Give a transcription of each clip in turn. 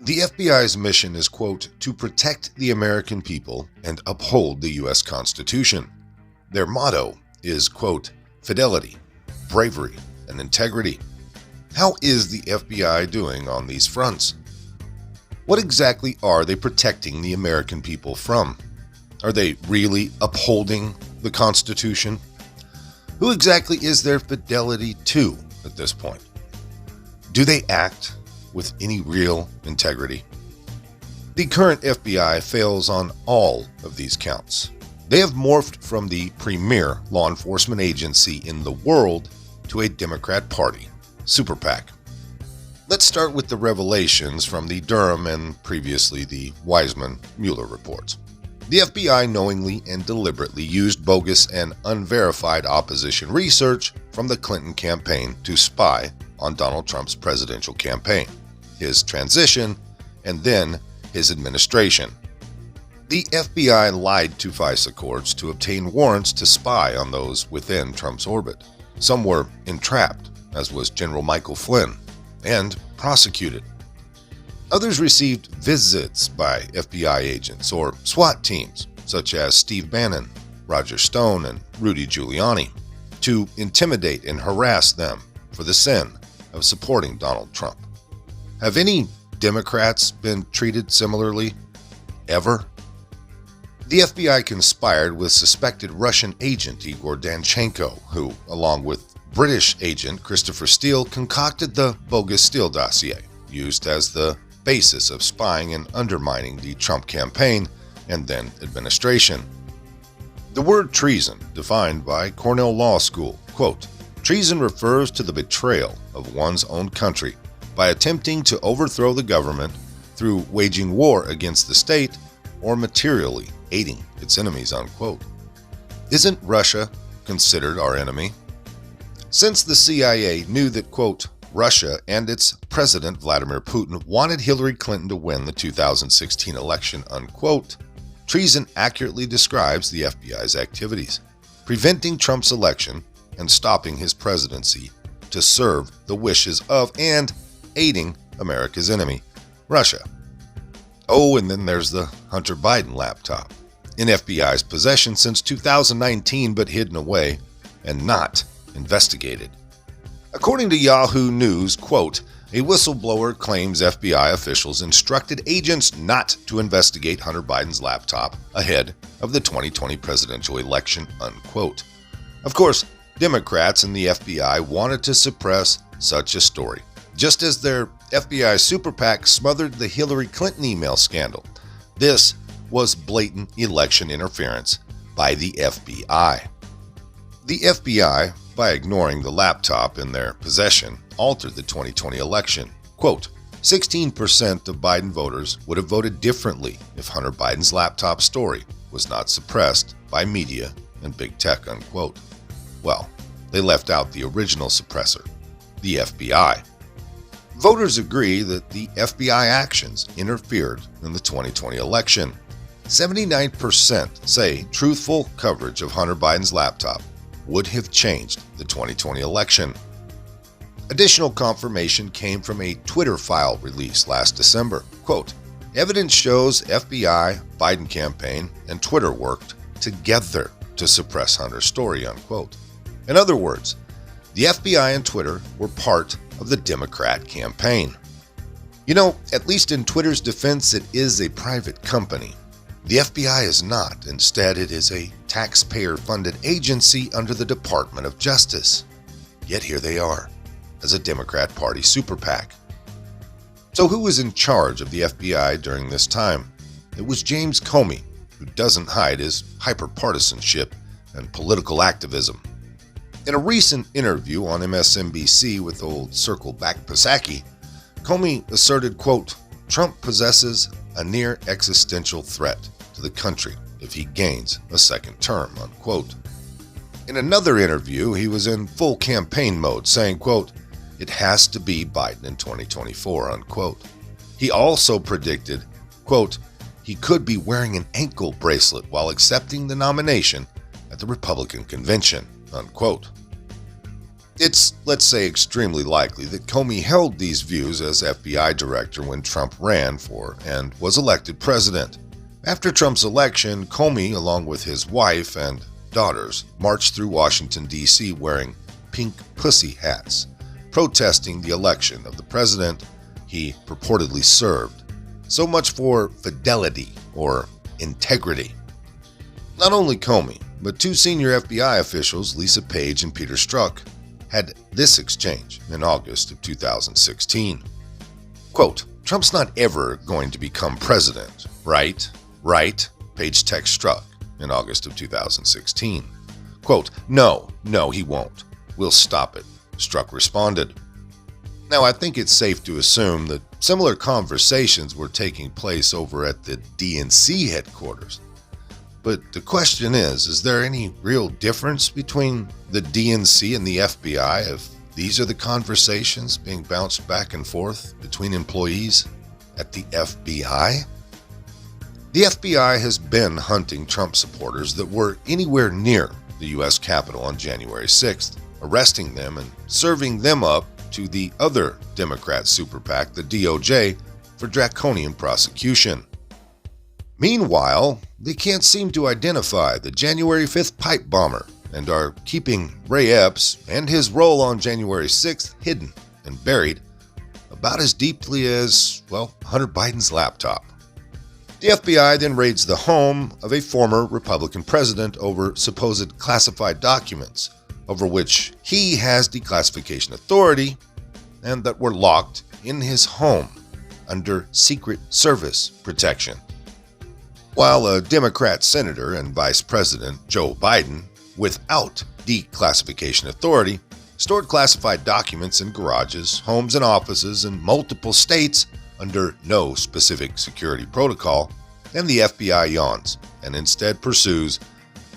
The FBI's mission is, quote, to protect the American people and uphold the U.S. Constitution. Their motto is, quote, fidelity, bravery, and integrity. How is the FBI doing on these fronts? What exactly are they protecting the American people from? Are they really upholding the Constitution? Who exactly is their fidelity to at this point? Do they act with any real integrity? The current FBI fails on all of these counts. They have morphed from the premier law enforcement agency in the world to a Democrat Party super PAC. Let's start with the revelations from the Durham and previously the Weissmann-Mueller reports. The FBI knowingly and deliberately used bogus and unverified opposition research from the Clinton campaign to spy on Donald Trump's presidential campaign, his transition, and then his administration. The FBI lied to FISA courts to obtain warrants to spy on those within Trump's orbit. Some were entrapped, as was General Michael Flynn, and prosecuted. Others received visits by FBI agents or SWAT teams, such as Steve Bannon, Roger Stone, and Rudy Giuliani, to intimidate and harass them for the sin of supporting Donald Trump. Have any Democrats been treated similarly? Ever? The FBI conspired with suspected Russian agent Igor Danchenko, who, along with British agent Christopher Steele, concocted the bogus Steele dossier, used as the basis of spying and undermining the Trump campaign and then administration. The word treason, defined by Cornell Law School, quote, treason refers to the betrayal of one's own country by attempting to overthrow the government through waging war against the state or materially aiding its enemies, unquote. Isn't Russia considered our enemy? Since the CIA knew that, quote, Russia and its president Vladimir Putin wanted Hillary Clinton to win the 2016 election, unquote, treason accurately describes the FBI's activities, preventing Trump's election and stopping his presidency to serve the wishes of and aiding America's enemy, Russia. Oh, and then there's the Hunter Biden laptop, in FBI's possession since 2019 but hidden away and not investigated. According to Yahoo News, quote, a whistleblower claims FBI officials instructed agents not to investigate Hunter Biden's laptop ahead of the 2020 presidential election, unquote. Of course, Democrats and the FBI wanted to suppress such a story, just as their FBI super PAC smothered the Hillary Clinton email scandal. This was blatant election interference by the FBI. The FBI, by ignoring the laptop in their possession, altered the 2020 election. Quote, 16% of Biden voters would have voted differently if Hunter Biden's laptop story was not suppressed by media and big tech, unquote. Well, they left out the original suppressor, the FBI. Voters agree that the FBI actions interfered in the 2020 election. 79% say truthful coverage of Hunter Biden's laptop would have changed the 2020 election. Additional confirmation came from a Twitter file released last December. Quote, evidence shows FBI, Biden campaign, and Twitter worked together to suppress Hunter's story, unquote. In other words, the FBI and Twitter were part of the Democrat campaign. You know, at least in Twitter's defense, it is a private company. The FBI is not. Instead, it is a taxpayer-funded agency under the Department of Justice. Yet here they are, as a Democrat Party super PAC. So who was in charge of the FBI during this time? It was James Comey, who doesn't hide his hyperpartisanship and political activism. In a recent interview on MSNBC with old Circle Back Psaki, Comey asserted, quote, Trump possesses a near existential threat to the country if he gains a second term, unquote. In another interview, he was in full campaign mode, saying, quote, it has to be Biden in 2024, unquote. He also predicted, quote, he could be wearing an ankle bracelet while accepting the nomination at the Republican convention, unquote. It's, let's say, extremely likely that Comey held these views as FBI director when Trump ran for and was elected president. After Trump's election, Comey, along with his wife and daughters, marched through Washington, D.C. wearing pink pussy hats, protesting the election of the president he purportedly served. So much for fidelity or integrity. Not only Comey, but two senior FBI officials, Lisa Page and Peter Strzok, had this exchange in August of 2016. Quote, "Trump's not ever going to become president, right? Right?" Page texts Strzok in August of 2016. Quote, No, he won't. We'll stop it," Strzok responded. Now, I think it's safe to assume that similar conversations were taking place over at the DNC headquarters. But the question is there any real difference between the DNC and the FBI if these are the conversations being bounced back and forth between employees at the FBI? The FBI has been hunting Trump supporters that were anywhere near the U.S. Capitol on January 6th, arresting them and serving them up to the other Democrat super PAC, the DOJ, for draconian prosecution. Meanwhile, they can't seem to identify the January 5th pipe bomber and are keeping Ray Epps and his role on January 6th hidden and buried about as deeply as, well, Hunter Biden's laptop. The FBI then raids the home of a former Republican president over supposed classified documents, over which he has declassification authority and that were locked in his home under Secret Service protection. While a Democrat senator and Vice President Joe Biden, without declassification authority, stored classified documents in garages, homes, and offices in multiple states under no specific security protocol, then the FBI yawns and instead pursues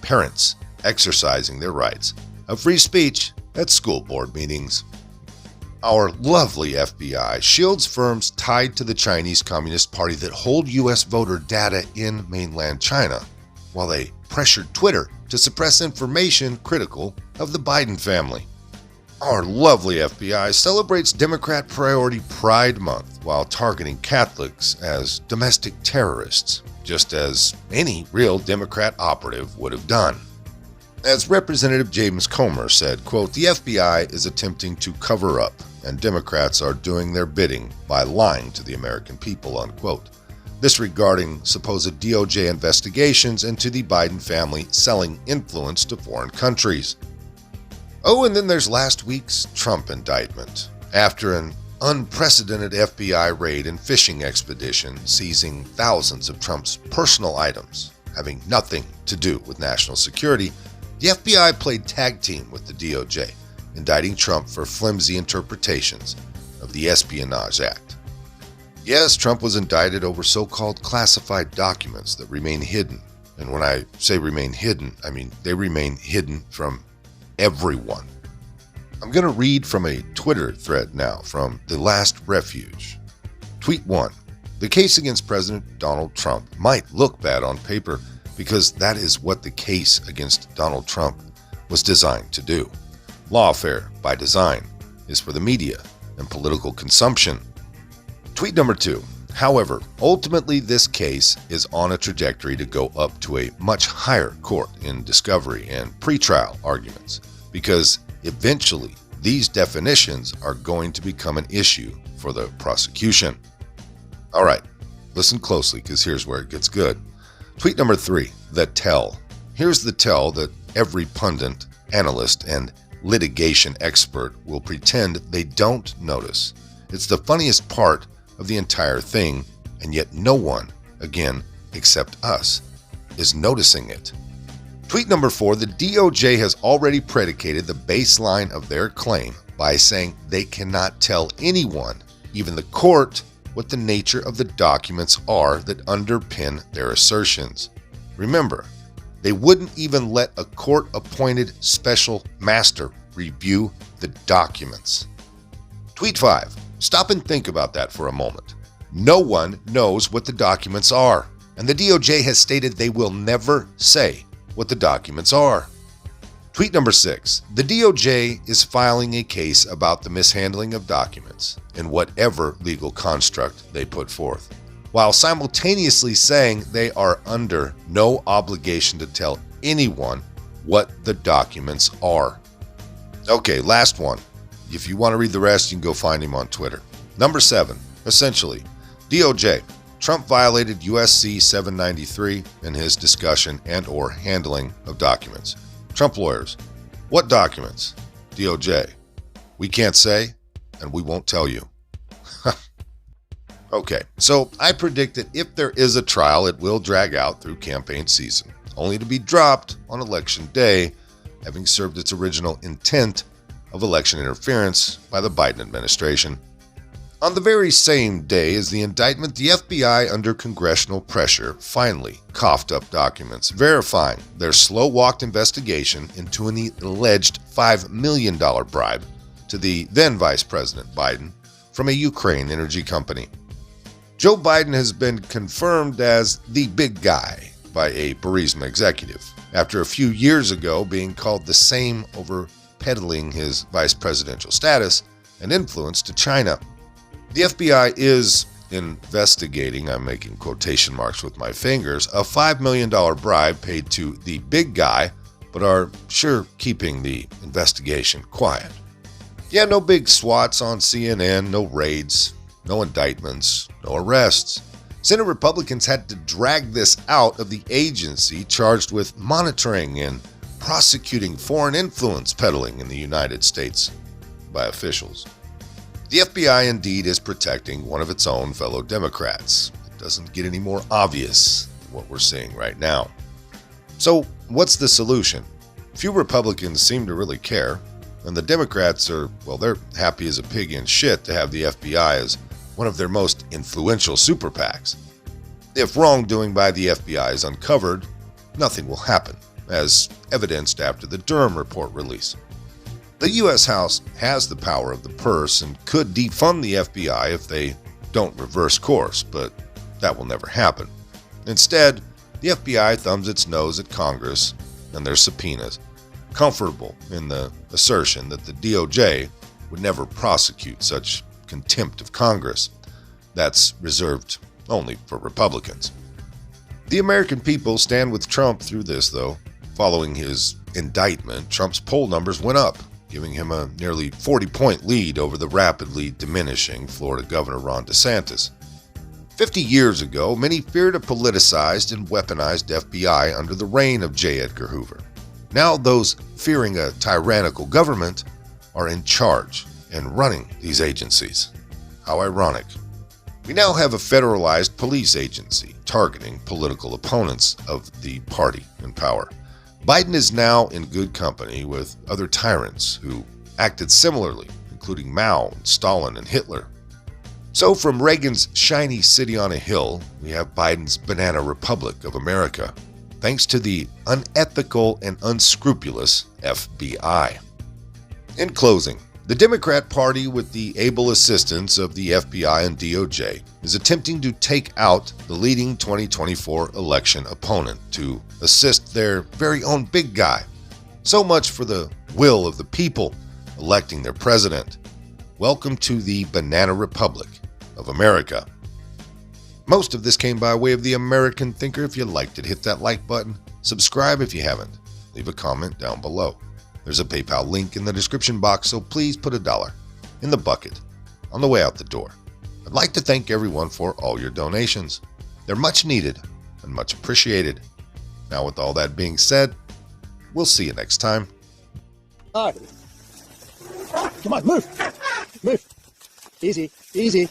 parents exercising their rights of free speech at school board meetings. Our lovely FBI shields firms tied to the Chinese Communist Party that hold U.S. voter data in mainland China, while they pressured Twitter to suppress information critical of the Biden family. Our lovely FBI celebrates Democrat Priority Pride Month while targeting Catholics as domestic terrorists, just as any real Democrat operative would have done. As Representative James Comer said, quote, "The FBI is attempting to cover up, and Democrats are doing their bidding by lying to the American people," unquote. This regarding supposed DOJ investigations into the Biden family selling influence to foreign countries. Oh, and then there's last week's Trump indictment. After an unprecedented FBI raid and fishing expedition seizing thousands of Trump's personal items, having nothing to do with national security, the FBI played tag team with the DOJ, indicting Trump for flimsy interpretations of the Espionage Act. Yes, Trump was indicted over so-called classified documents that remain hidden. And when I say remain hidden, I mean they remain hidden from everyone. I'm going to read from a Twitter thread now from The Last Refuge. Tweet 1. The case against President Donald Trump might look bad on paper because that is what the case against Donald Trump was designed to do. Lawfare, by design, is for the media and political consumption. Tweet number 2. However, ultimately this case is on a trajectory to go up to a much higher court in discovery and pretrial arguments, because eventually these definitions are going to become an issue for the prosecution. All right, listen closely because here's where it gets good. Tweet number 3, the tell. Here's the tell that every pundit, analyst, and litigation expert will pretend they don't notice. It's the funniest part of the entire thing, and yet no one, again, except us, is noticing it. Tweet number 4, the DOJ has already predicated the baseline of their claim by saying they cannot tell anyone, even the court, what the nature of the documents are that underpin their assertions. Remember, they wouldn't even let a court-appointed special master review the documents. Tweet 5. Stop and think about that for a moment. No one knows what the documents are, and the DOJ has stated they will never say what the documents are. Tweet number 6. The DOJ is filing a case about the mishandling of documents in whatever legal construct they put forth, while simultaneously saying they are under no obligation to tell anyone what the documents are. Okay, last one. If you want to read the rest, you can go find him on Twitter. Number 7. Essentially, DOJ. Trump violated USC 793 in his discussion and/or handling of documents. Trump lawyers. What documents? DOJ. We can't say, and we won't tell you. Okay, so I predict that if there is a trial, it will drag out through campaign season, only to be dropped on Election Day, having served its original intent of election interference by the Biden administration. On the very same day as the indictment, the FBI, under congressional pressure, finally coughed up documents verifying their slow-walked investigation into an alleged $5 million bribe to the then Vice President Biden from a Ukraine energy company. Joe Biden has been confirmed as the big guy by a Burisma executive, after a few years ago being called the same over peddling his vice presidential status and influence to China. The FBI is investigating, I'm making quotation marks with my fingers, a $5 million bribe paid to the big guy, but are sure keeping the investigation quiet. Yeah, no big swats on CNN, no raids, no indictments, no arrests. Senate Republicans had to drag this out of the agency charged with monitoring and prosecuting foreign influence peddling in the United States by officials. The FBI indeed is protecting one of its own fellow Democrats. It doesn't get any more obvious than what we're seeing right now. So what's the solution? Few Republicans seem to really care, and the Democrats are, well, they're happy as a pig in shit to have the FBI as one of their most influential super PACs. If wrongdoing by the FBI is uncovered, nothing will happen, as evidenced after the Durham report release. The U.S. House has the power of the purse and could defund the FBI if they don't reverse course, but that will never happen. Instead, the FBI thumbs its nose at Congress and their subpoenas, comfortable in the assertion that the DOJ would never prosecute such contempt of Congress. That's reserved only for Republicans. The American people stand with Trump through this, though. Following his indictment, Trump's poll numbers went up, giving him a nearly 40-point lead over the rapidly diminishing Florida Governor Ron DeSantis. 50 years ago, many feared a politicized and weaponized FBI under the reign of J. Edgar Hoover. Now those fearing a tyrannical government are in charge and running these agencies. How ironic. We now have a federalized police agency targeting political opponents of the party in power. Biden is now in good company with other tyrants who acted similarly, including Mao, and Stalin, and Hitler. So from Reagan's shiny city on a hill, we have Biden's banana republic of America, thanks to the unethical and unscrupulous FBI. In closing, the Democrat Party, with the able assistance of the FBI and DOJ, is attempting to take out the leading 2024 election opponent to assist their very own big guy. So much for the will of the people electing their president. Welcome to the Banana Republic of America. Most of this came by way of the American Thinker. If you liked it, hit that like button. Subscribe if you haven't. Leave a comment down below. There's a PayPal link in the description box, so please put $1 in the bucket on the way out the door. I'd like to thank everyone for all your donations. They're much needed and much appreciated. Now, with all that being said, we'll see you next time. Come on, move. Move. Easy, easy.